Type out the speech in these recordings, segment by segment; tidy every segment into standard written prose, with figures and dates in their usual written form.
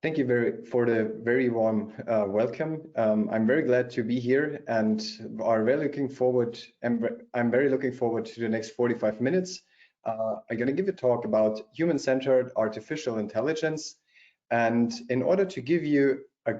Thank you for the very warm welcome. I'm very glad to be here and I'm very looking forward to the next 45 minutes. I'm going to give a talk about human-centered artificial intelligence. And in order to give you a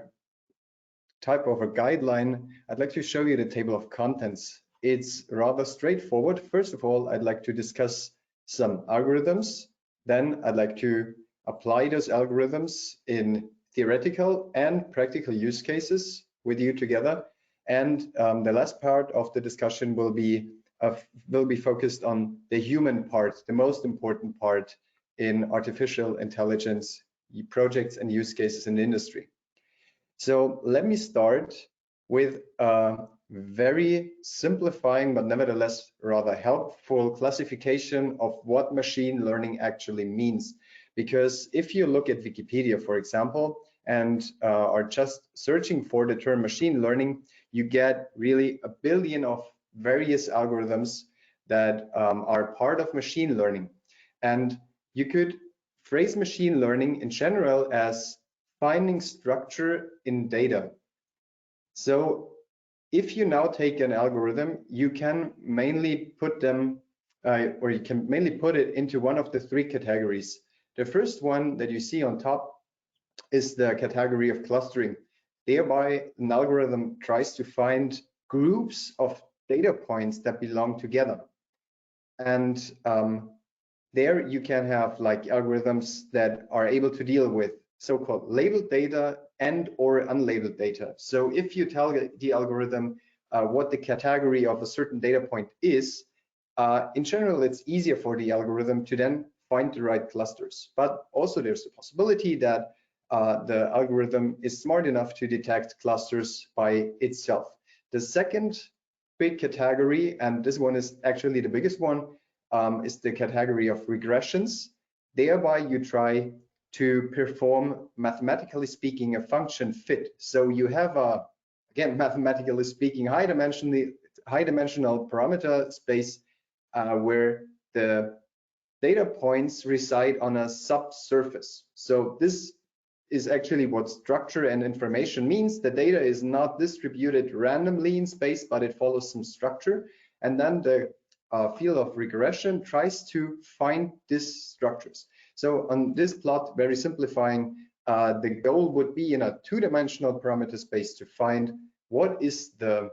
type of a guideline, I'd like to show you the table of contents. It's rather straightforward. First of all, I'd like to discuss some algorithms. Then I'd like to apply those algorithms in theoretical and practical use cases with you together. And the last part of the discussion will be focused on the human part, the most important part in artificial intelligence projects and use cases in the industry. So let me start with a very simplifying but nevertheless rather helpful classification of what machine learning actually means. Because if you look at Wikipedia, for example, and are just searching for the term machine learning, you get really a billion of various algorithms that are part of machine learning. And you could phrase machine learning in general as finding structure in data. So if you now take an algorithm, you can mainly put them, or you can mainly put it into one of the three categories. The first one that you see on top is the category of clustering. Thereby, an algorithm tries to find groups of data points that belong together. And there you can have like algorithms that are able to deal with so-called labeled data and or unlabeled data. So if you tell the algorithm what the category of a certain data point is, in general, it's easier for the algorithm to then find the right clusters. But also there's the possibility that the algorithm is smart enough to detect clusters by itself. The second big category, and this one is actually the biggest one, is the category of regressions. Thereby you try to perform, mathematically speaking, a function fit. So you have a, again, mathematically speaking, high dimensional parameter space where the data points reside on a subsurface. So this is actually what structure and information means. The data is not distributed randomly in space, but it follows some structure. And then the field of regression tries to find these structures. So on this plot, very simplifying, the goal would be in a two-dimensional parameter space to find what is the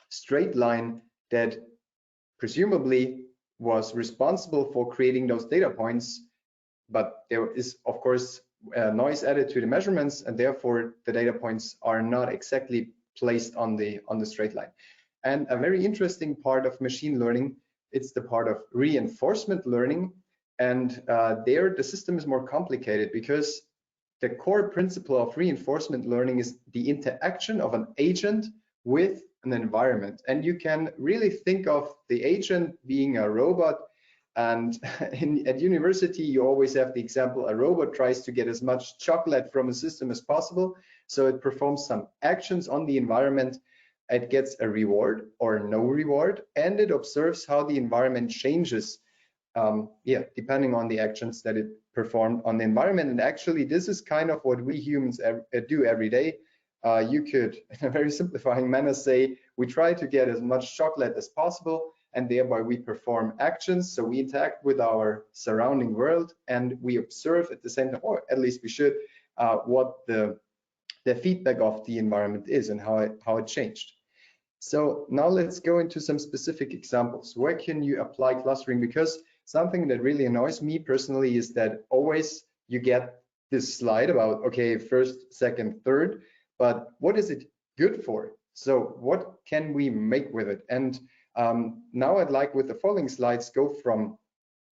straight line that presumably was responsible for creating those data points, but there is of course noise added to the measurements, and therefore the data points are not exactly placed on the straight line. And a very interesting part of machine learning, it's the part of reinforcement learning, and there the system is more complicated because the core principle of reinforcement learning is the interaction of an agent with an environment. And you can really think of the agent being a robot. And at university, you always have the example, a robot tries to get as much chocolate from a system as possible. So it performs some actions on the environment. It gets a reward or no reward, and it observes how the environment changes, depending on the actions that it performed on the environment. And actually, this is kind of what we humans do every day. You could, in a very simplifying manner, say we try to get as much chocolate as possible, and thereby we perform actions. So we interact with our surrounding world, and we observe at the same time, or at least we should, what the feedback of the environment is and how it changed. So now let's go into some specific examples. Where can you apply clustering? Because something that really annoys me personally is that always you get this slide about, okay, first, second, third, but what is it good for? So what can we make with it? And now I'd like, with the following slides, go from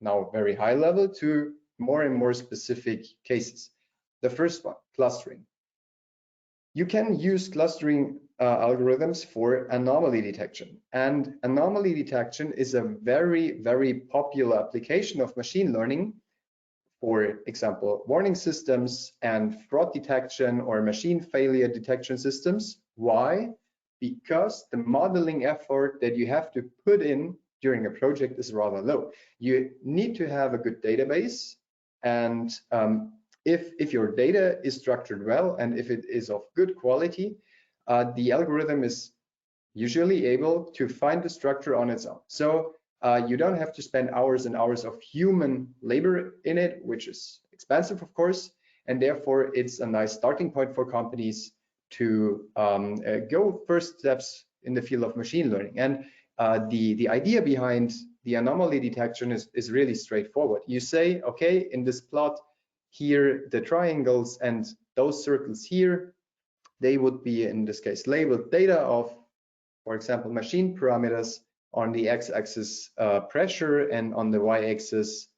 now very high level to more and more specific cases. The first one, clustering. You can use clustering algorithms for anomaly detection. And anomaly detection is a very, very popular application of machine learning. For example, warning systems and fraud detection or machine failure detection systems. Why? Because the modeling effort that you have to put in during a project is rather low. You need to have a good database, and if your data is structured well and if it is of good quality, the algorithm is usually able to find the structure on its own. So you don't have to spend hours and hours of human labor in it, which is expensive, of course, and therefore it's a nice starting point for companies to go first steps in the field of machine learning. And the idea behind the anomaly detection is really straightforward. You say, okay, in this plot here, the triangles and those circles here, they would be, in this case, labeled data of, for example, machine parameters, on the x-axis pressure, and on the y-axis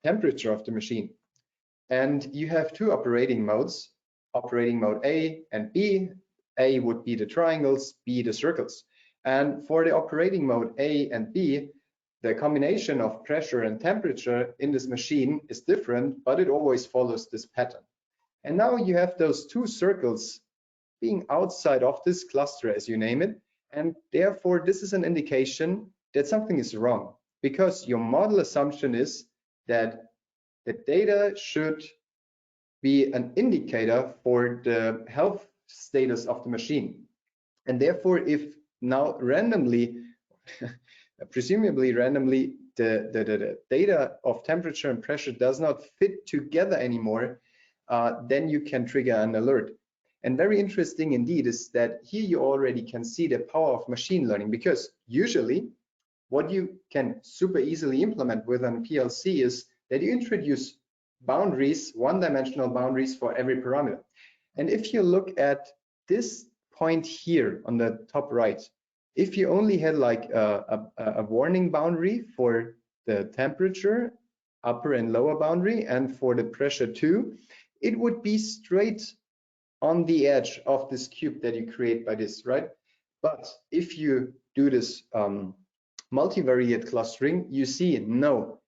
temperature of the machine. And you have two operating modes, operating mode A and B. A would be the triangles, B the circles. And for the operating mode A and B, the combination of pressure and temperature in this machine is different, but it always follows this pattern. And now you have those two circles being outside of this cluster, as you name it, and therefore this is an indication that something is wrong, because your model assumption is that the data should be an indicator for the health status of the machine. And therefore, if now randomly, presumably randomly, the data of temperature and pressure does not fit together anymore, then you can trigger an alert. And very interesting indeed is that here you already can see the power of machine learning, because usually what you can super easily implement with an PLC is that you introduce boundaries, one-dimensional boundaries for every parameter. And if you look at this point here on the top right, if you only had like a warning boundary for the temperature, upper and lower boundary, and for the pressure too, it would be straight on the edge of this cube that you create by this, right? But if you do this multivariate clustering, you see, no,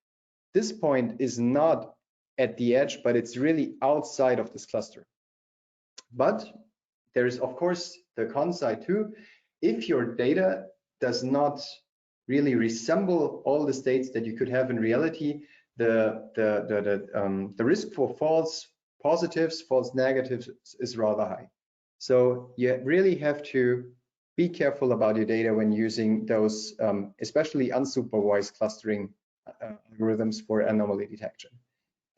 this point is not at the edge, but it's really outside of this cluster. But there is, of course, the con side too. If your data does not really resemble all the states that you could have in reality, the risk for false positives, false negatives is rather high. So you really have to be careful about your data when using those, especially unsupervised clustering algorithms for anomaly detection.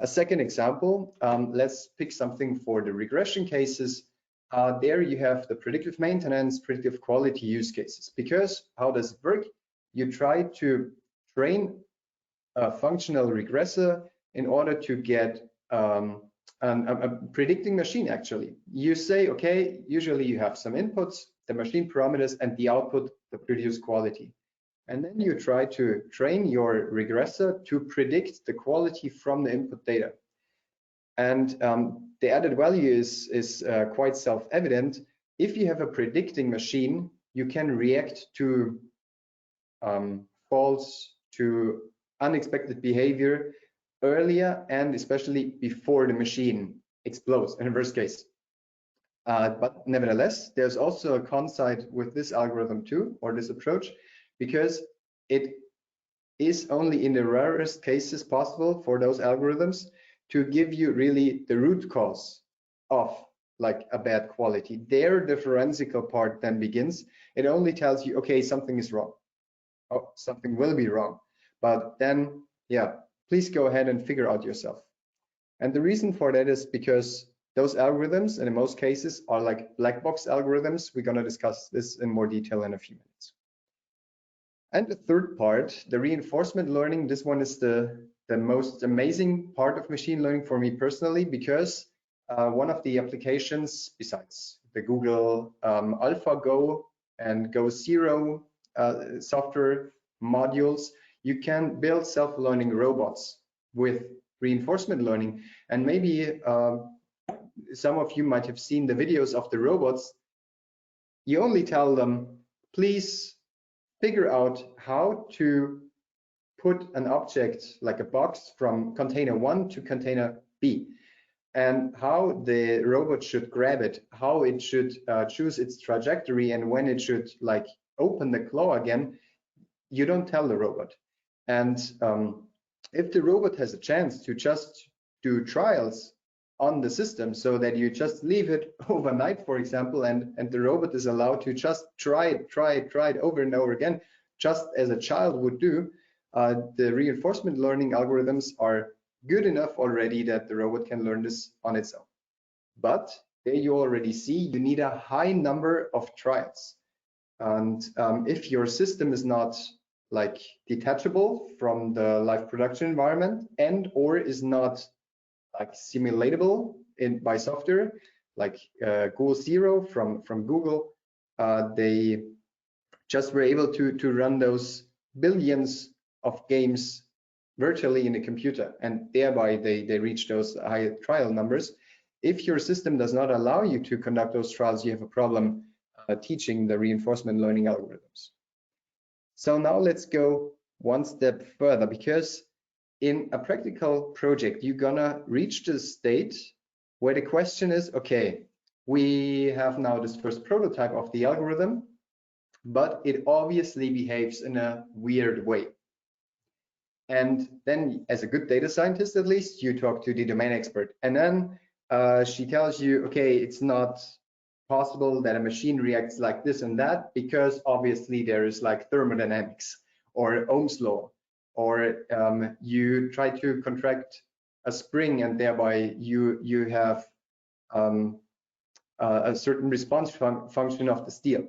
A second example, let's pick something for the regression cases. There you have the predictive maintenance, predictive quality use cases. Because how does it work? You try to train a functional regressor in order to get a predicting machine. Actually, you say, okay, usually you have some inputs, the machine parameters, and the output, the produced quality. And then you try to train your regressor to predict the quality from the input data. And the added value is quite self-evident. If you have a predicting machine, you can react to false, to unexpected behavior earlier, and especially before the machine explodes in the worst case. But nevertheless, there's also a con side with this algorithm too, or this approach, because it is only in the rarest cases possible for those algorithms to give you really the root cause of like a bad quality. There, the forensical part then begins. It only tells you, okay, something is wrong. Oh, something will be wrong. But then, yeah, please go ahead and figure out yourself. And the reason for that is because those algorithms, and in most cases, are like black box algorithms. We're going to discuss this in more detail in a few minutes. And the third part, the reinforcement learning, this one is the most amazing part of machine learning for me personally, because one of the applications, besides the Google AlphaGo and GoZero software modules, you can build self-learning robots with reinforcement learning. And maybe some of you might have seen the videos of the robots. You only tell them, please figure out how to put an object like a box from container 1 to container B, and how the robot should grab it, how it should choose its trajectory, and when it should like open the claw again. You don't tell the robot. And if the robot has a chance to just do trials on the system, so that you just leave it overnight, for example, and the robot is allowed to just try it over and over again, just as a child would do, the reinforcement learning algorithms are good enough already that the robot can learn this on its own. But there you already see you need a high number of trials. And if your system is not like detachable from the live production environment and or is not like simulatable by software, like Goal Zero from Google, they just were able to run those billions of games virtually in a computer, and thereby they reach those high trial numbers. If your system does not allow you to conduct those trials, you have a problem teaching the reinforcement learning algorithms. So now let's go one step further, because in a practical project, you're gonna reach the state where the question is, okay, we have now this first prototype of the algorithm, but it obviously behaves in a weird way. And then as a good data scientist, at least, you talk to the domain expert, and then she tells you, okay, it's not possible that a machine reacts like this and that, because obviously there is like thermodynamics or Ohm's law, or you try to contract a spring and thereby you have a certain response function of the steel.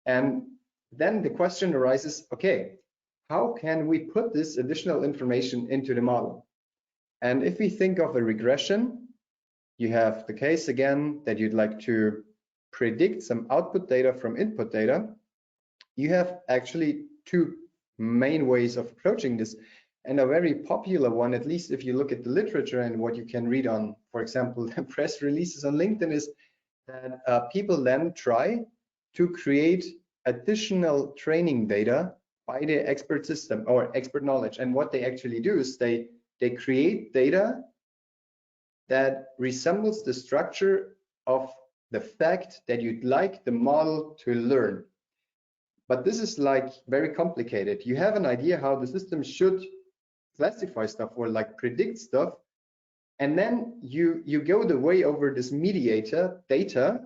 And then the question arises, okay, how can we put this additional information into the model? And if we think of a regression, you have the case again that you'd like to predict some output data from input data. You have actually two main ways of approaching this, and a very popular one, at least if you look at the literature and what you can read on, for example, press releases on LinkedIn, is that people then try to create additional training data by the expert system or expert knowledge. And what they actually do is they create data that resembles the structure of the fact that you'd like the model to learn. But this is like very complicated. You have an idea how the system should classify stuff or like predict stuff, and then you go the way over this mediator data,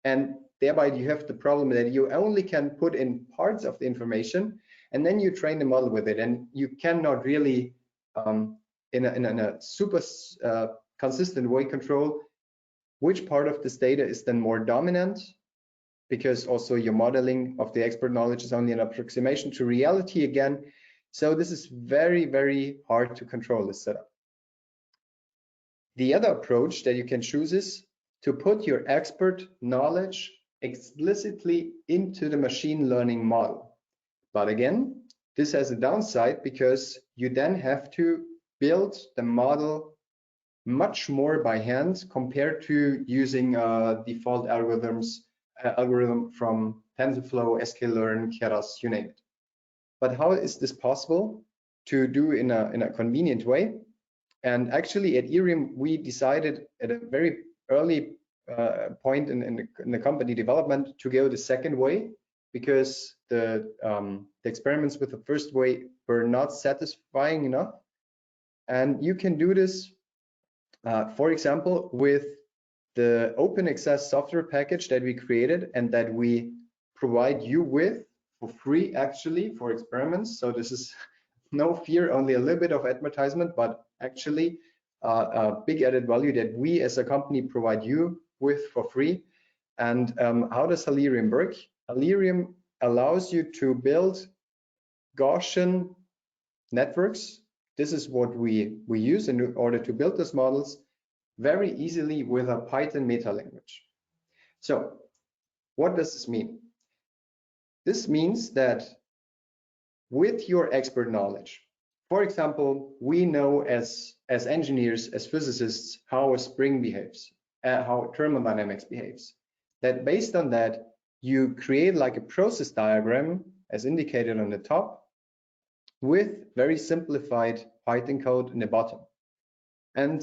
and thereby you have the problem that you only can put in parts of the information, and then you train the model with it, and you cannot really in a super consistent way control which part of this data is then more dominant, because also your modeling of the expert knowledge is only an approximation to reality again. So this is very, very hard to control this setup. The other approach that you can choose is to put your expert knowledge explicitly into the machine learning model. But again, this has a downside, because you then have to build the model much more by hand compared to using default algorithm from TensorFlow, sklearn, Keras, you name it. But how is this possible to do in a convenient way? And actually at Erium, we decided at a very early point in the company development to go the second way, because the experiments with the first way were not satisfying enough. And you can do this, for example, with the open access software package that we created and that we provide you with for free, actually, for experiments. So this is no fear, only a little bit of advertisement, but actually a big added value that we as a company provide you with for free. And how does Erium work? Erium allows you to build Gaussian networks. This is what we use in order to build these models very easily with a Python meta language. So what does this mean? This means that with your expert knowledge, for example, we know as engineers, as physicists, how a spring behaves, how thermodynamics behaves. That based on that, you create like a process diagram as indicated on the top with very simplified Python code in the bottom. And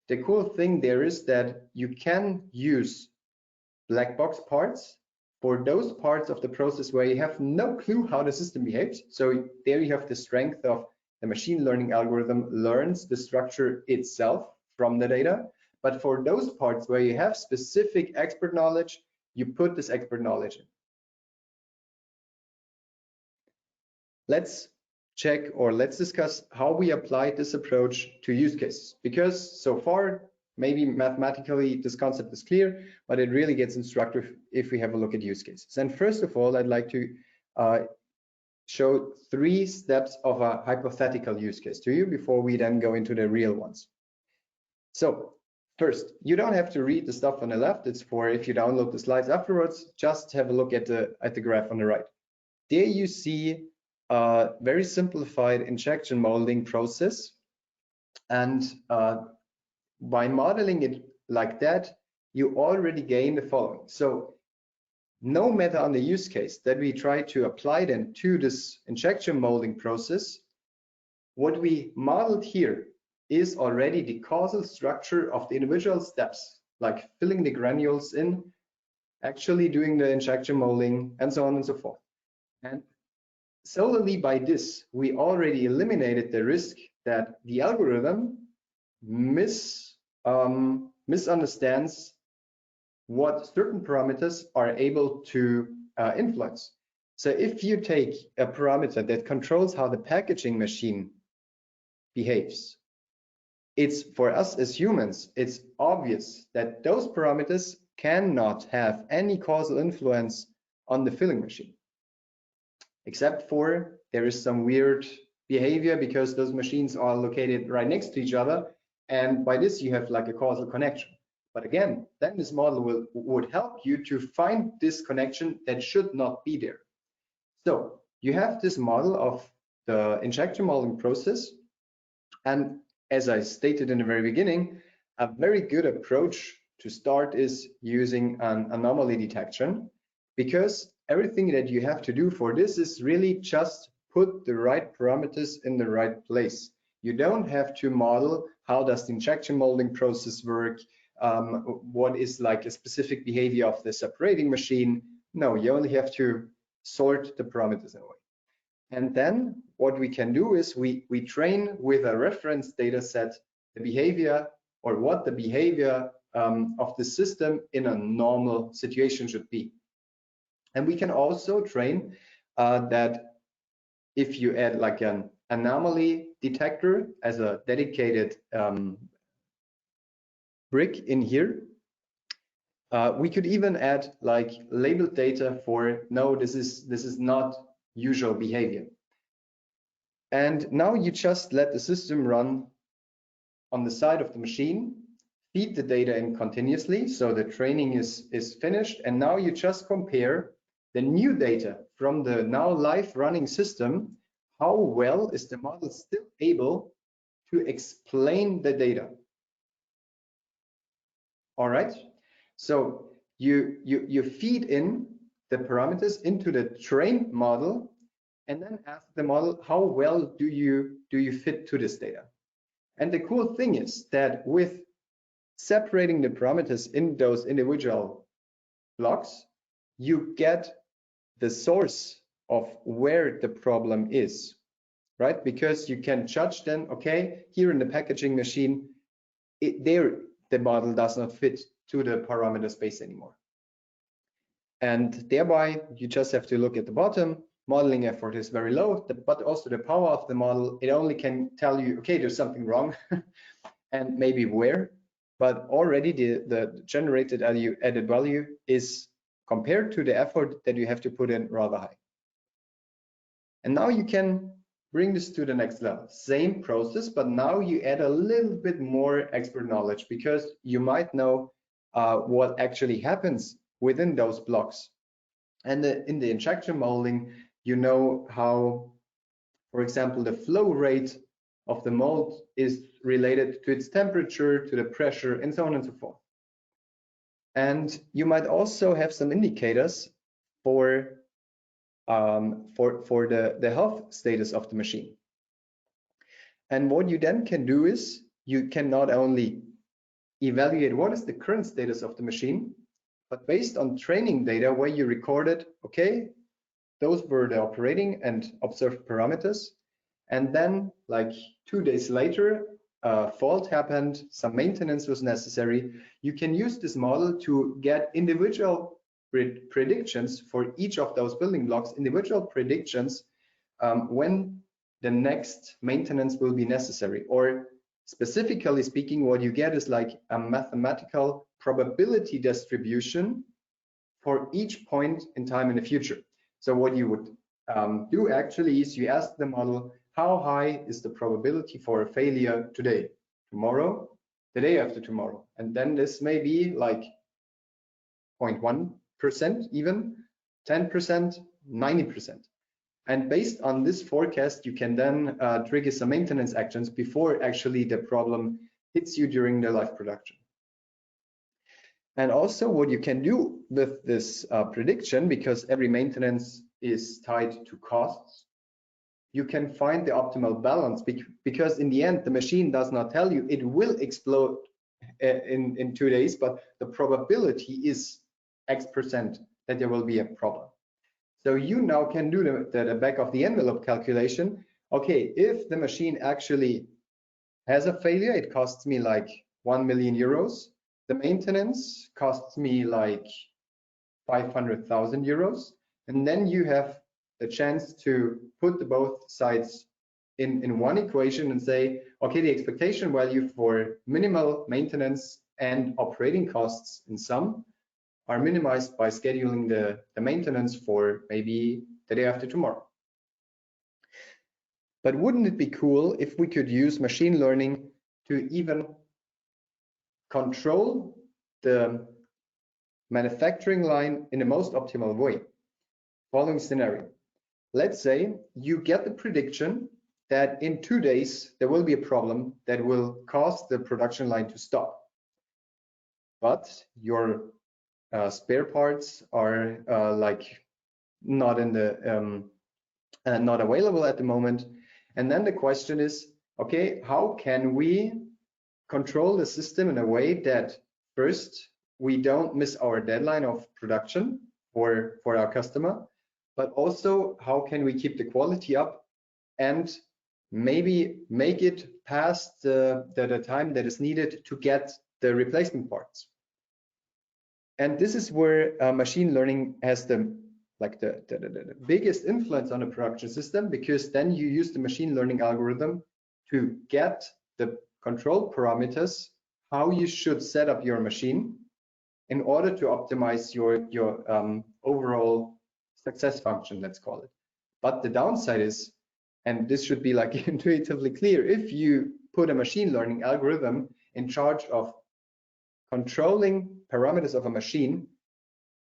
the cool thing there is that you can use black box parts for those parts of the process where you have no clue how the system behaves. So there you have the strength of the machine learning algorithm learns the structure itself from the data. But for those parts where you have specific expert knowledge, you put this expert knowledge in. Let's check, or let's discuss how we apply this approach to use cases, because so far maybe mathematically this concept is clear, but it really gets instructive if we have a look at use cases. And first of all, I'd like to show 3 steps of a hypothetical use case to you before we then go into the real ones. So first, you don't have to read the stuff on the left. It's for if you download the slides afterwards, just have a look at the graph on the right. There you see a very simplified injection molding process, and by modeling it like that, you already gain the following. So no matter on the use case that we try to apply then to this injection molding process, what we modeled here is already the causal structure of the individual steps, like filling the granules in, actually doing the injection molding, and so on and so forth. And solely by this, we already eliminated the risk that the algorithm misunderstands what certain parameters are able to influence. So if you take a parameter that controls how the packaging machine behaves, it's for us as humans, it's obvious that those parameters cannot have any causal influence on the filling machine, except for there is some weird behavior because those machines are located right next to each other, and by this you have like a causal connection. But again, then this model would help you to find this connection that should not be there. So you have this model of the injection molding process, and as I stated in the very beginning, a very good approach to start is using an anomaly detection, because everything that you have to do for this is really just put the right parameters in the right place. You don't have to model how does the injection molding process work, what is like a specific behavior of the separating machine. No, you only have to sort the parameters in a way. And then what we can do is we train with a reference data set the behavior, or what the behavior of the system in a normal situation should be. And we can also train that if you add like an anomaly detector as a dedicated brick in here, we could even add like labeled data for no, this is not usual behavior. And now you just let the system run on the side of the machine, feed the data in continuously, so the training is finished, and now you just compare the new data from the now live running system. How well is the model still able to explain the data? All right, so you feed in the parameters into the trained model, and then ask the model, how well do you fit to this data? And the cool thing is that with separating the parameters in those individual blocks, you get the source of where the problem is, right? Because you can judge then, okay, here in the packaging machine, the model does not fit to the parameter space anymore. And thereby, you just have to look at the bottom. Modeling effort is very low, but also the power of the model, it only can tell you, okay, there's something wrong, and maybe where, but already the generated added value is, compared to the effort that you have to put in, rather high. And now you can bring this to the next level. Same process, but now you add a little bit more expert knowledge, because you might know what actually happens within those blocks. And in the injection molding, you know how, for example, the flow rate of the mold is related to its temperature, to the pressure, and so on and so forth. And you might also have some indicators for the health status of the machine. And what you then can do is you can not only evaluate what is the current status of the machine, but based on training data where you recorded, okay, those were the operating and observed parameters. And then like 2 days later, fault happened, some maintenance was necessary, you can use this model to get individual predictions for each of those building blocks, individual predictions when the next maintenance will be necessary. Or specifically speaking, what you get is like a mathematical probability distribution for each point in time in the future. So what you would do actually is you ask the model, how high is the probability for a failure today, tomorrow, the day after tomorrow? And then this may be like 0.1% even, 10%, 90%. And based on this forecast, you can then trigger some maintenance actions before actually the problem hits you during the live production. And also what you can do with this prediction, because every maintenance is tied to costs, you can find the optimal balance, because in the end, the machine does not tell you it will explode in 2 days, but the probability is X% that there will be a problem. So you now can do the back of the envelope calculation. Okay, if the machine actually has a failure, it costs me like 1 million euros. The maintenance costs me like 500,000 euros. And then you have the chance to put both sides in one equation and say, okay, the expectation value for minimal maintenance and operating costs in sum are minimized by scheduling the maintenance for maybe the day after tomorrow. But wouldn't it be cool if we could use machine learning to even control the manufacturing line in the most optimal way? Following scenario. Let's say you get the prediction that in 2 days there will be a problem that will cause the production line to stop. But your spare parts are like not in the not available at the moment. And then the question is, okay, how can we control the system in a way that first we don't miss our deadline of production for our customer, but also how can we keep the quality up and maybe make it past the time that is needed to get the replacement parts. And this is where machine learning has the biggest influence on the production system, because then you use the machine learning algorithm to get the control parameters, how you should set up your machine in order to optimize your overall success function, let's call it. But the downside is, and this should be like intuitively clear, if you put a machine learning algorithm in charge of controlling parameters of a machine,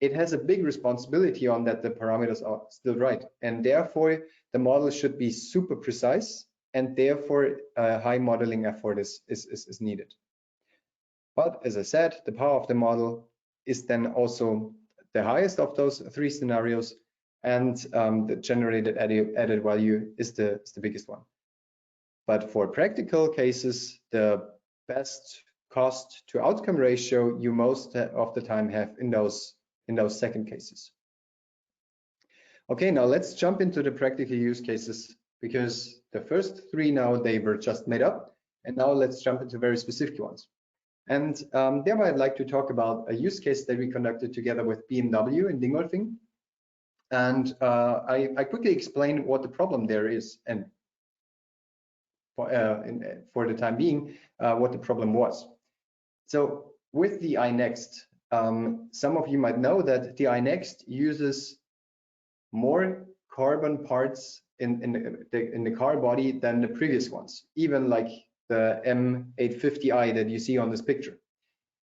it has a big responsibility on that the parameters are still right. And therefore, the model should be super precise, and therefore a high modeling effort is needed. But as I said, the power of the model is then also the highest of those 3 scenarios, and the generated added value is the biggest one. But for practical cases, the best cost to outcome ratio you most of the time have in those second cases. Okay, now let's jump into the practical use cases, because the first 3 now, they were just made up, and now let's jump into very specific ones. And thereby I'd like to talk about a use case that we conducted together with BMW in Dingolfing. And I quickly explain what the problem there is, and for the time being, what the problem was. So with the iNext, some of you might know that the iNext uses more carbon parts in the car body than the previous ones, even like the M850i that you see on this picture.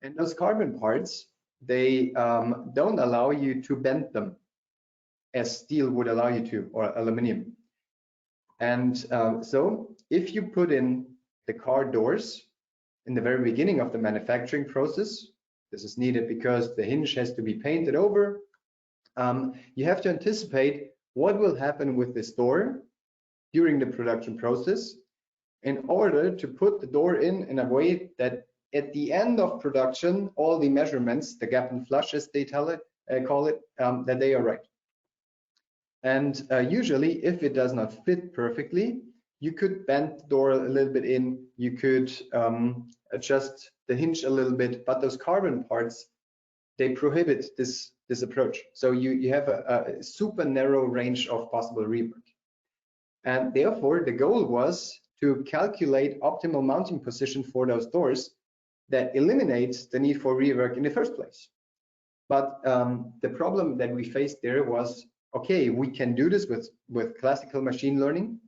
And those carbon parts, they don't allow you to bend them as steel would allow you to, or aluminum. And so if you put in the car doors in the very beginning of the manufacturing process, this is needed because the hinge has to be painted over, you have to anticipate what will happen with this door during the production process in order to put the door in a way that at the end of production, all the measurements, the gap and flush as they call it, that they are right. And usually if it does not fit perfectly, you could bend the door a little bit in, you could adjust the hinge a little bit, but those carbon parts, they prohibit this approach. So you have a super narrow range of possible rework. And therefore, the goal was to calculate optimal mounting position for those doors that eliminates the need for rework in the first place. But the problem that we faced there was, okay, we can do this with classical machine learning,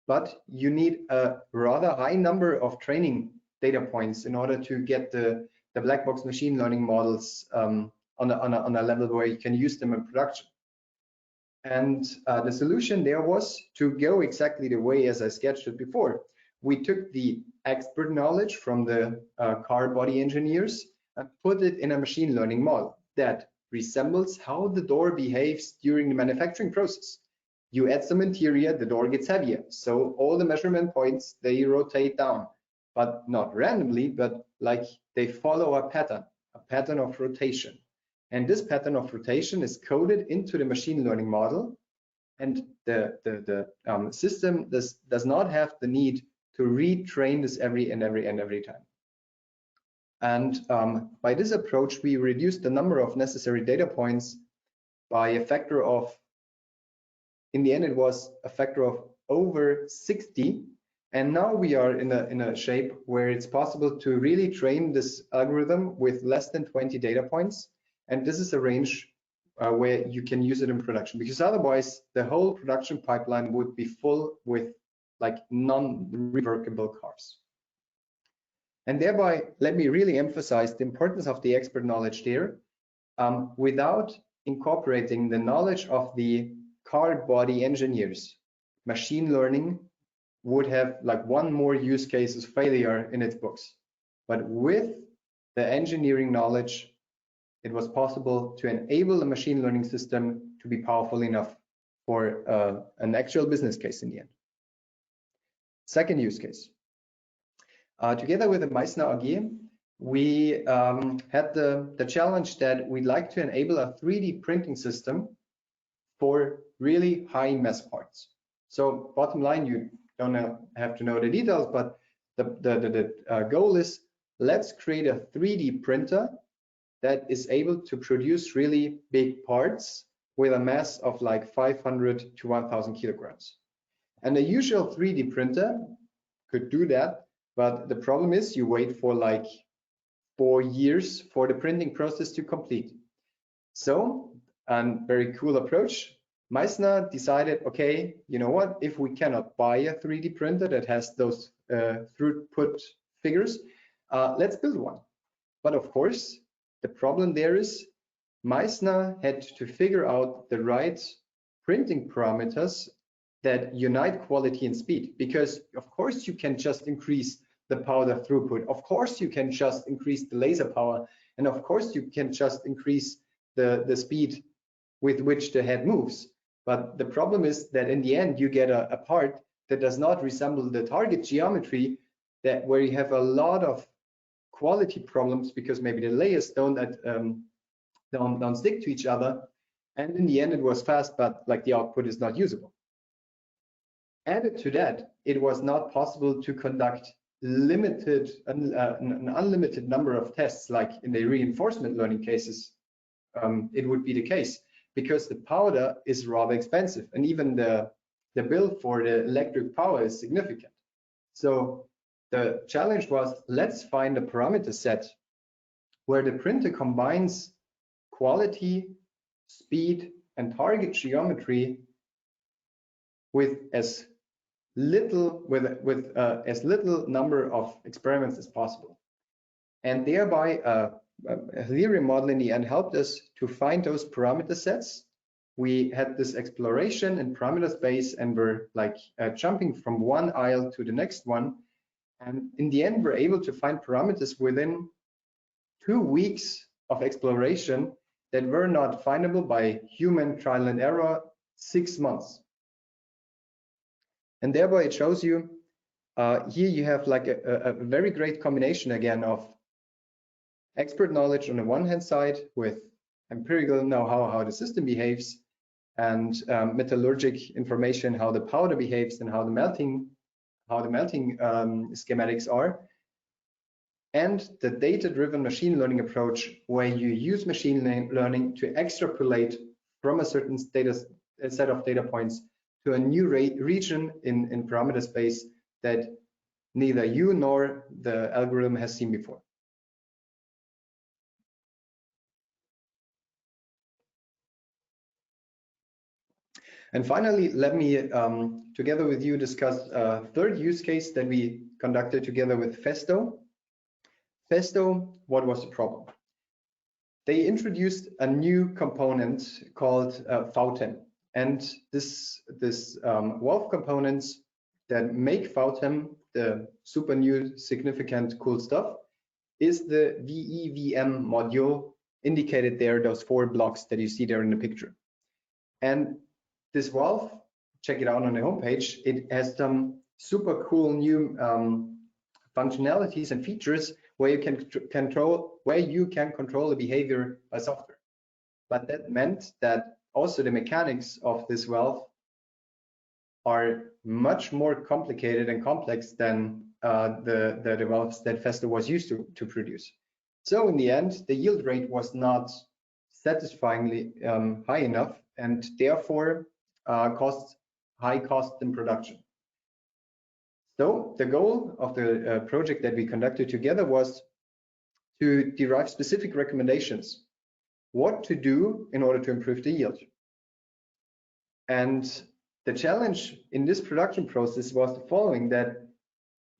but you need a rather high number of training data points in order to get the black box machine learning models on a level where you can use them in production. And the solution there was to go exactly the way as I sketched it before. We took the expert knowledge from the car body engineers and put it in a machine learning model that resembles how the door behaves during the manufacturing process. You add some interior, the door gets heavier. So all the measurement points, they rotate down, but not randomly, but like they follow a pattern of rotation. And this pattern of rotation is coded into the machine learning model. And the system does not have the need to retrain this every time. And by this approach, we reduced the number of necessary data points by a factor of, in the end, it was a factor of over 60. And now we are in a shape where it's possible to really train this algorithm with less than 20 data points. And this is a range where you can use it in production, because otherwise the whole production pipeline would be full with like non-reworkable cars. And thereby, let me really emphasize the importance of the expert knowledge there. Without incorporating the knowledge of the car body engineers, machine learning would have like one more use case as failure in its books. But with the engineering knowledge, it was possible to enable the machine learning system to be powerful enough for an actual business case in the end. Second use case. Together with the Meissner AG, we had the challenge that we'd like to enable a 3D printing system for really high mass parts. So bottom line, you don't have to know the details, but the goal is, let's create a 3D printer that is able to produce really big parts with a mass of like 500 to 1000 kilograms. And a usual 3D printer could do that, but the problem is you wait for like 4 years for the printing process to complete. So, a very cool approach. Meissner decided, okay, you know what, if we cannot buy a 3D printer that has those throughput figures, let's build one. But of course, the problem there is Meissner had to figure out the right printing parameters that unite quality and speed, because of course you can just increase the powder throughput, of course you can just increase the laser power, and of course you can just increase the speed with which the head moves. But the problem is that in the end you get a part that does not resemble the target geometry, that where you have a lot of quality problems because maybe the layers don't stick to each other, and in the end it was fast, but like the output is not usable. Added to that, it was not possible to conduct an unlimited number of tests like in the reinforcement learning cases. It would be the case, because the powder is rather expensive, and even the bill for the electric power is significant. So the challenge was, let's find a parameter set where the printer combines quality, speed, and target geometry with as little number of experiments as possible. And thereby a Erium model in the end helped us to find those parameter sets. We had this exploration in parameter space and we're like jumping from one aisle to the next one. And in the end, we're able to find parameters within 2 weeks of exploration that were not findable by human trial and error 6 months. And thereby it shows you, here you have like a very great combination again of expert knowledge on the one hand side with empirical know-how how the system behaves, and metallurgic information, how the powder behaves and how the melting schematics are, and the data-driven machine learning approach, where you use machine learning to extrapolate from a certain set of data points to a new region in parameter space that neither you nor the algorithm has seen before. And finally, let me, together with you, discuss a third use case that we conducted together with Festo. Festo, what was the problem? They introduced a new component called VTEM. And this valve components that make VTEM, the super new, significant, cool stuff, is the VEVM module indicated there, those 4 blocks that you see there in the picture. And this valve, check it out on the homepage, it has some super cool new functionalities and features where you can control the behavior by software. But that meant that also the mechanics of this valve are much more complicated and complex than the valves that Festo was used to produce. So in the end, the yield rate was not satisfyingly high enough, and therefore caused high costs in production. So the goal of the project that we conducted together was to derive specific recommendations, what to do in order to improve the yield. And the challenge in this production process was the following, that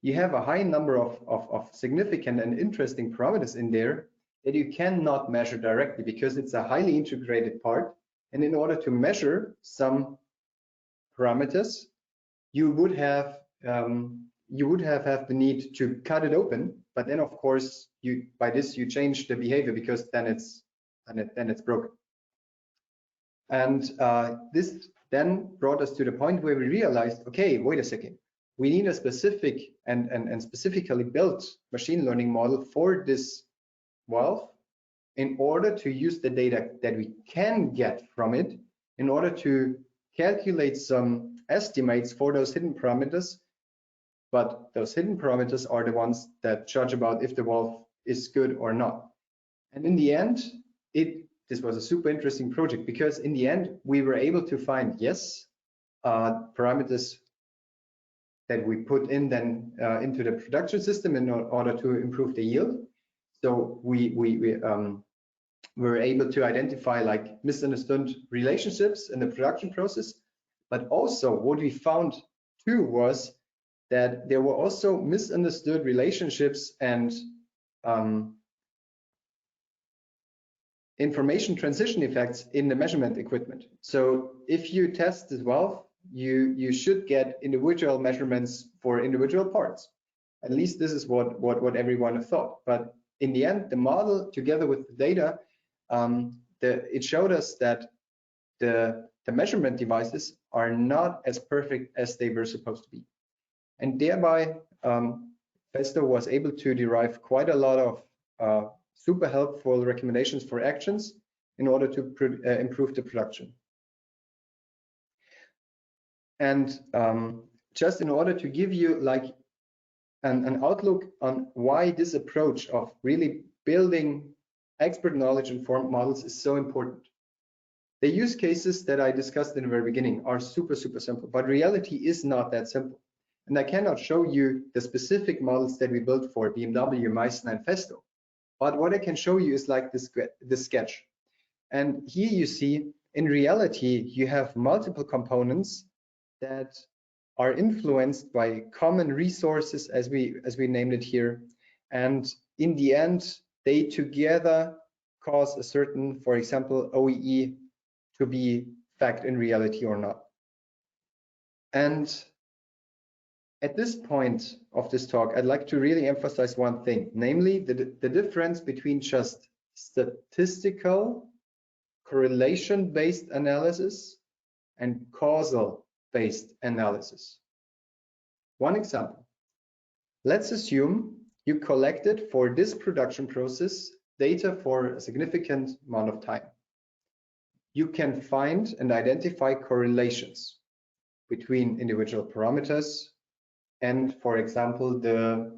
you have a high number of significant and interesting parameters in there that you cannot measure directly because it's a highly integrated part. And in order to measure some parameters, you would have the need to cut it open. But then, of course, by this you change the behavior, because then it's broken. And this then brought us to the point where we realized, okay, wait a second, we need a specific and specifically built machine learning model for this valve in order to use the data that we can get from it in order to calculate some estimates for those hidden parameters. But those hidden parameters are the ones that judge about if the valve is good or not. And in the end, this was a super interesting project, because in the end, we were able to find, yes, parameters that we put in then into the production system in order to improve the yield. So we were able to identify like misunderstood relationships in the production process. But also what we found too was that there were also misunderstood relationships and information transition effects in the measurement equipment. So if you test this valve, you should get individual measurements for individual parts. At least this is what everyone thought. But in the end, the model together with the data, it showed us that the measurement devices are not as perfect as they were supposed to be. And thereby, Festo was able to derive quite a lot of super helpful recommendations for actions in order to improve the production. And just in order to give you like an outlook on why this approach of really building expert knowledge informed models is so important. The use cases that I discussed in the very beginning are super simple, but reality is not that simple. And I cannot show you the specific models that we built for BMW, Meissen, and Festo. But what I can show you is like this sketch. And here you see, in reality, you have multiple components that are influenced by common resources, as we named it here. And in the end, they together cause a certain, for example, OEE to be fact in reality or not. And at this point of this talk, I'd like to really emphasize one thing, namely the difference between just statistical correlation-based analysis and causal-based analysis. One example. Let's assume you collected for this production process data for a significant amount of time. you can find and identify correlations between individual parameters and, for example, the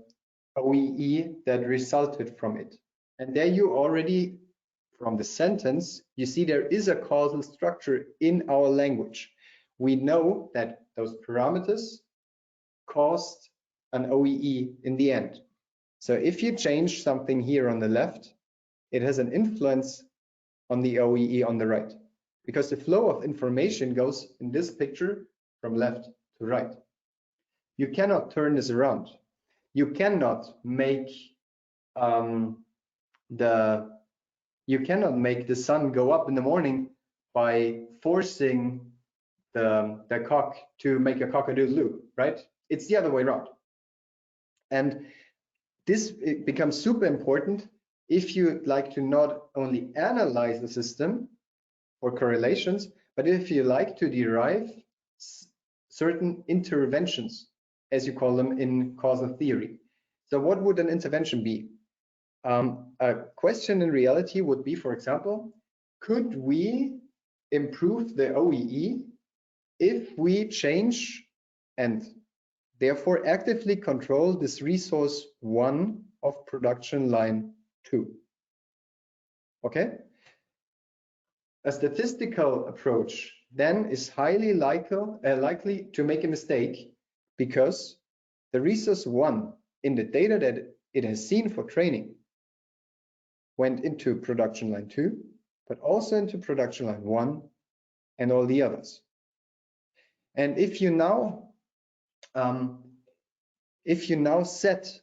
OEE that resulted from it. And there you already, from the sentence, you see there is a causal structure in our language. We know that those parameters caused an OEE in the end. So if you change something here on the left, it has an influence on the OEE on the right, because the flow of information goes in this picture from left to right. You cannot turn this around. You cannot make the sun go up in the morning by forcing the cock to make a cock-a-doodle-doo, right? It's the other way around. And this becomes super important if you like to not only analyze the system for correlations, but if you like to derive certain interventions, as you call them in causal theory. So what would an intervention be? A question in reality would be, for example, could we improve the OEE if we change and therefore actively control this resource 1 of production line 2? Okay. A statistical approach then is highly likely to make a mistake, because the resource 1 in the data that it has seen for training went into production line 2, but also into production line 1 and all the others. And if you now set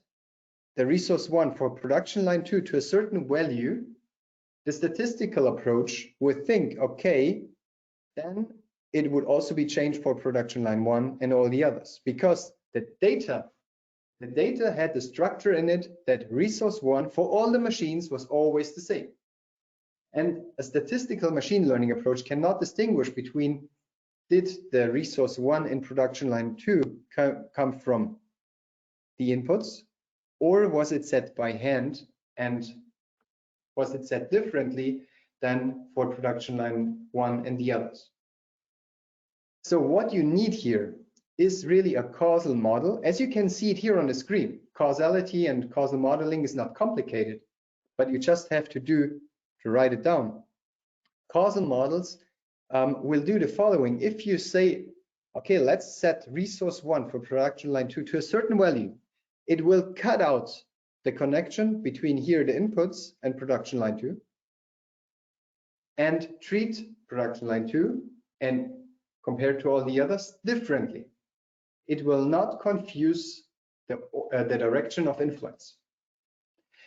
the resource 1 for production line 2 to a certain value, the statistical approach would think, okay, then it would also be changed for production line 1 and all the others, because the data had the structure in it that resource 1 for all the machines was always the same. And a statistical machine learning approach cannot distinguish between, did the resource 1 in production line 2 come from the inputs, or was it set by hand, and was it set differently than for production line 1 and the others? So what you need here is really a causal model. As you can see it here on the screen, causality and causal modeling is not complicated, but you just have to write it down. Causal models will do the following. If you say, okay, let's set resource 1 for production line 2 to a certain value, it will cut out the connection between here the inputs and production line 2, and treat production line 2 and compared to all the others differently. It will not confuse the direction of influence.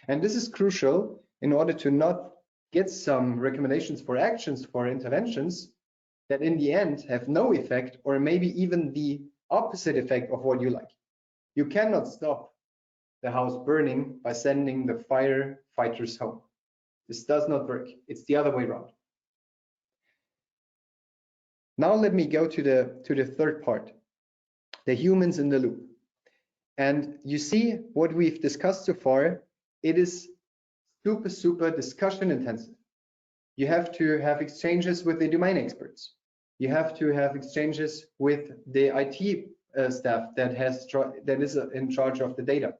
And this is crucial in order to not get some recommendations for actions, for interventions that in the end have no effect, or maybe even the opposite effect of what you like. You cannot stop the house burning by sending the firefighters home. This does not work. It's the other way around. Now let me go to the third part, the humans in the loop. And you see what we've discussed so far, it is super discussion intensive. You have to have exchanges with the domain experts. You have to have exchanges with the IT staff that is in charge of the data.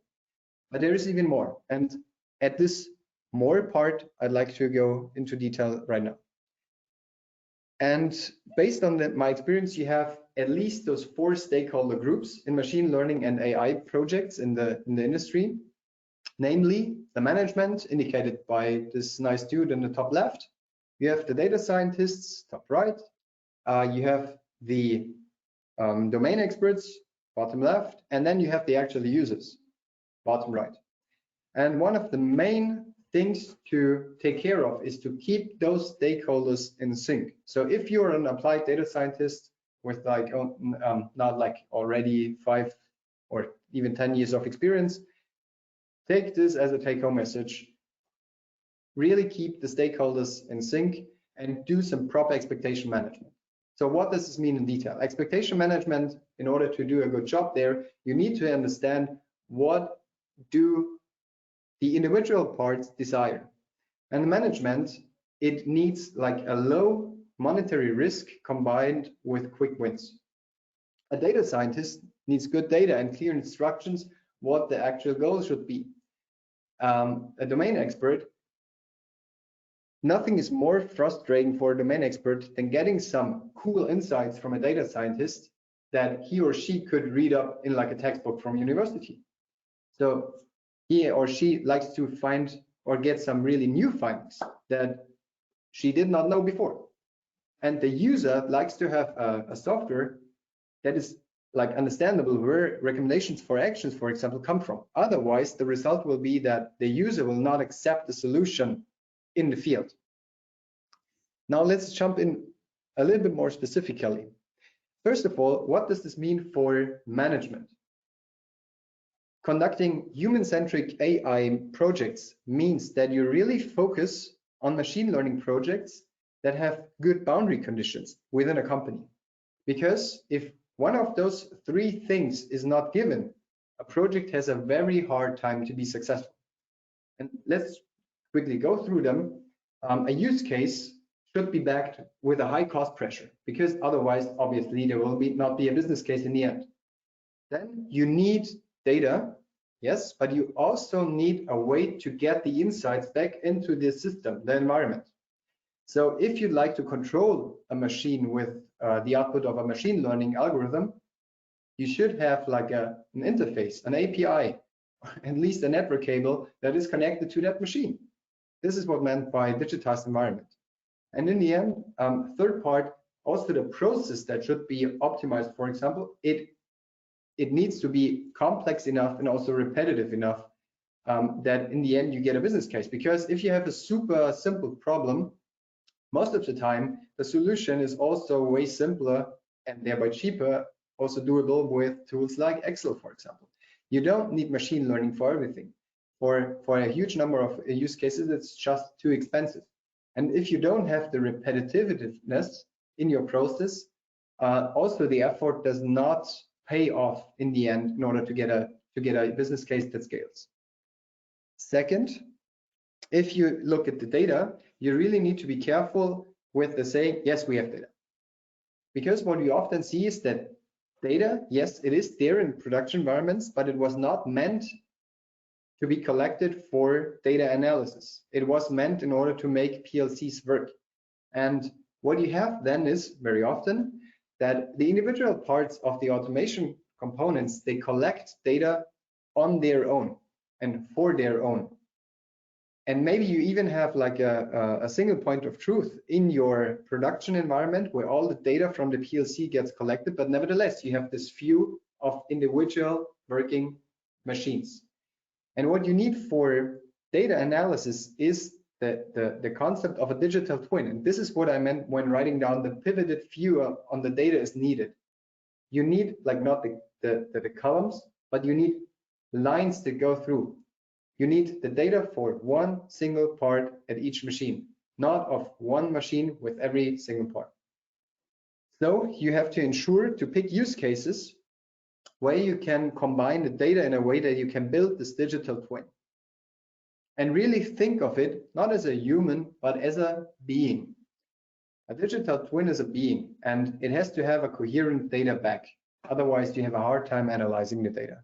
But there is even more. And at this more part, I'd like to go into detail right now. And based on my experience, you have at least those 4 stakeholder groups in machine learning and AI projects in the industry, namely the management, indicated by this nice dude in the top left. You have the data scientists, top right. You have the domain experts, bottom left, and then you have the actual users, bottom right. And one of the main things to take care of is to keep those stakeholders in sync. So if you're an applied data scientist with like not like already 5 or even 10 years of experience, take this as a take-home message. Really keep the stakeholders in sync and do some proper expectation management. So what does this mean in detail? Expectation management, in order to do a good job there, you need to understand what do the individual parts desire. And management, it needs like a low monetary risk combined with quick wins. A data scientist needs good data and clear instructions what the actual goal should be. A domain expert, nothing is more frustrating for a domain expert than getting some cool insights from a data scientist that he or she could read up in like a textbook from university. So he or she likes to find or get some really new findings that she did not know before. And the user likes to have a software that is like understandable where recommendations for actions, for example, come from. Otherwise, the result will be that the user will not accept the solution in the field. Now let's jump in a little bit more specifically. First of all, what does this mean for management? Conducting human-centric AI projects means that you really focus on machine learning projects that have good boundary conditions within a company. Because if one of those three things is not given, a project has a very hard time to be successful. And let's quickly go through them. A use case should be backed with a high cost pressure, because otherwise, obviously, there will not be a business case in the end. Then you need data, yes, but you also need a way to get the insights back into the system, the environment. So if you'd like to control a machine with the output of a machine learning algorithm, you should have like an interface, an API, at least a network cable that is connected to that machine. This is what meant by digitized environment. And in the end, third part, also the process that should be optimized. For example, it needs to be complex enough and also repetitive enough that in the end you get a business case. Because if you have a super simple problem, most of the time the solution is also way simpler and thereby cheaper, also doable with tools like Excel, for example. You don't need machine learning for everything. For a huge number of use cases, it's just too expensive. And if you don't have the repetitiveness in your process, also the effort does not pay off in the end in order to get a business case that scales. Second, if you look at the data, you really need to be careful with the saying, yes, we have data. Because what we often see is that data, yes, it is there in production environments, but it was not meant to be collected for data analysis. It was meant in order to make PLCs work. And what you have then is very often that the individual parts of the automation components, they collect data on their own and for their own. And maybe you even have like a single point of truth in your production environment where all the data from the PLC gets collected, but nevertheless, you have this view of individual working machines. And what you need for data analysis is the concept of a digital twin. And this is what I meant when writing down the pivoted view on the data is needed. You need like not the columns, but you need lines that go through. You need the data for one single part at each machine, not of one machine with every single part. So you have to ensure to pick use cases where you can combine the data in a way that you can build this digital twin. And really think of it not as a human, but as a being. A digital twin is a being, and it has to have a coherent data back. Otherwise, you have a hard time analyzing the data.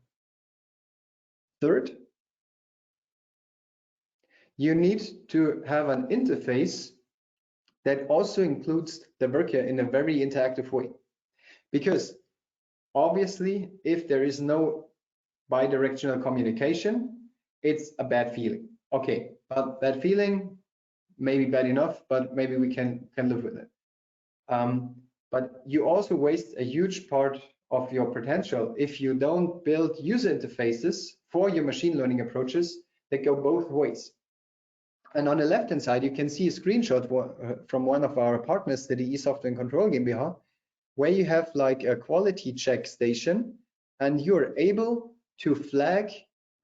Third, you need to have an interface that also includes the worker in a very interactive way. Because obviously, if there is no bidirectional communication, it's a bad feeling. Okay, but that feeling may be bad enough, but maybe we can live with it. But you also waste a huge part of your potential if you don't build user interfaces for your machine learning approaches that go both ways. And on the left-hand side, you can see a screenshot from one of our partners, the DE Software and Control GmbH, where you have like a quality check station, and you're able to flag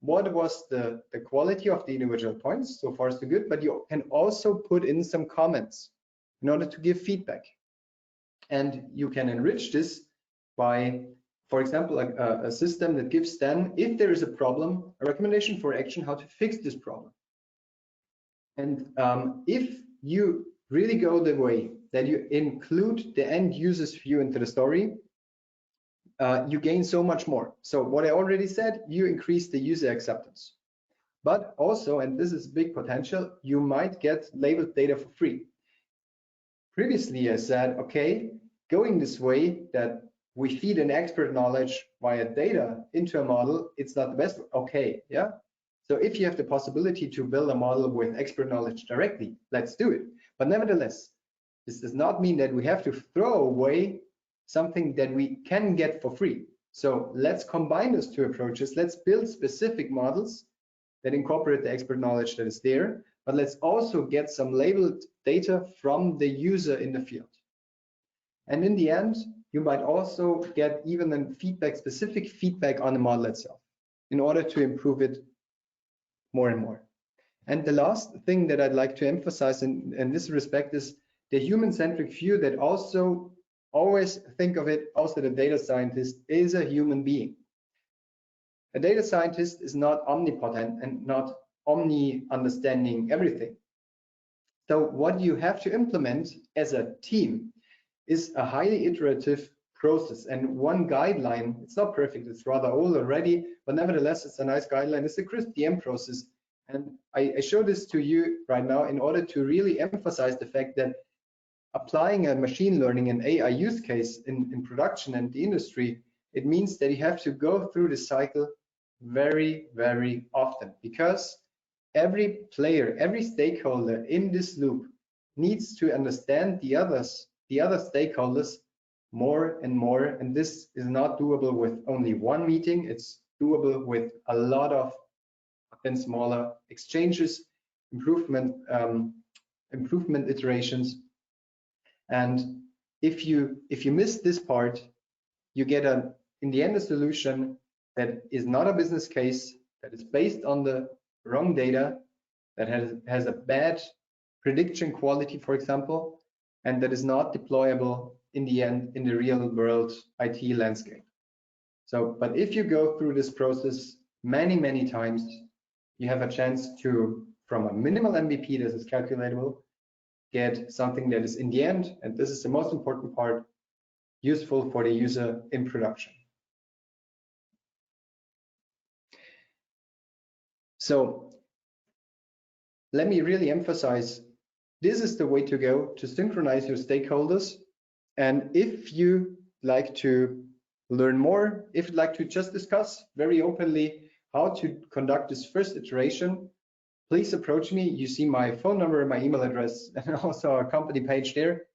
what was the quality of the individual points. So far, so good, but you can also put in some comments in order to give feedback. And you can enrich this by, for example, a system that gives then, if there is a problem, a recommendation for action, how to fix this problem. And if you really go the way that you include the end user's view into the story, you gain so much more. So what I already said, you increase the user acceptance. But also, and this is big potential, you might get labeled data for free. Previously, I said, okay, going this way that we feed an expert knowledge via data into a model, it's not the best. Okay, yeah. So if you have the possibility to build a model with expert knowledge directly, let's do it. But nevertheless, this does not mean that we have to throw away something that we can get for free. So let's combine those two approaches. Let's build specific models that incorporate the expert knowledge that is there, but let's also get some labeled data from the user in the field. And in the end, you might also get even a feedback, specific feedback on the model itself in order to improve it more and more. And the last thing that I'd like to emphasize in this respect is the human-centric view, that also always think of it, also the data scientist is a human being. A data scientist is not omnipotent and not understanding everything. So what you have to implement as a team is a highly iterative process. And one guideline, it's not perfect, it's rather old already, but nevertheless, it's a nice guideline. It's the CRISP-DM process. And I show this to you right now in order to really emphasize the fact that applying a machine learning and AI use case in production and the industry, it means that you have to go through the cycle very, very often, because every player, every stakeholder in this loop needs to understand the other stakeholders more and more. And this is not doable with only one meeting. It's doable with a lot of then smaller exchanges, improvement iterations. And if you miss this part, you get in the end a solution that is not a business case, that is based on the wrong data, that has a bad prediction quality, for example, and that is not deployable in the end in the real world IT landscape. So, but if you go through this process many times, you have a chance to, from a minimal MVP that is calculatable, get something that is in the end, and this is the most important part, useful for the user in production. So let me really emphasize, this is the way to go to synchronize your stakeholders. And if you like to learn more, if you'd like to just discuss very openly how to conduct this first iteration, please approach me. You see my phone number, my email address, and also our company page there.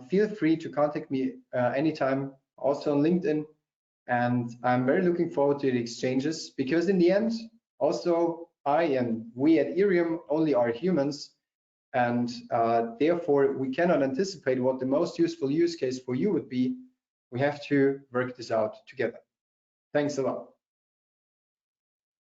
Feel free to contact me anytime, also on LinkedIn. And I'm very looking forward to the exchanges, because in the end, also I and we at Erium only are humans, and therefore we cannot anticipate what the most useful use case for you would be. We have to work this out together. Thanks a lot.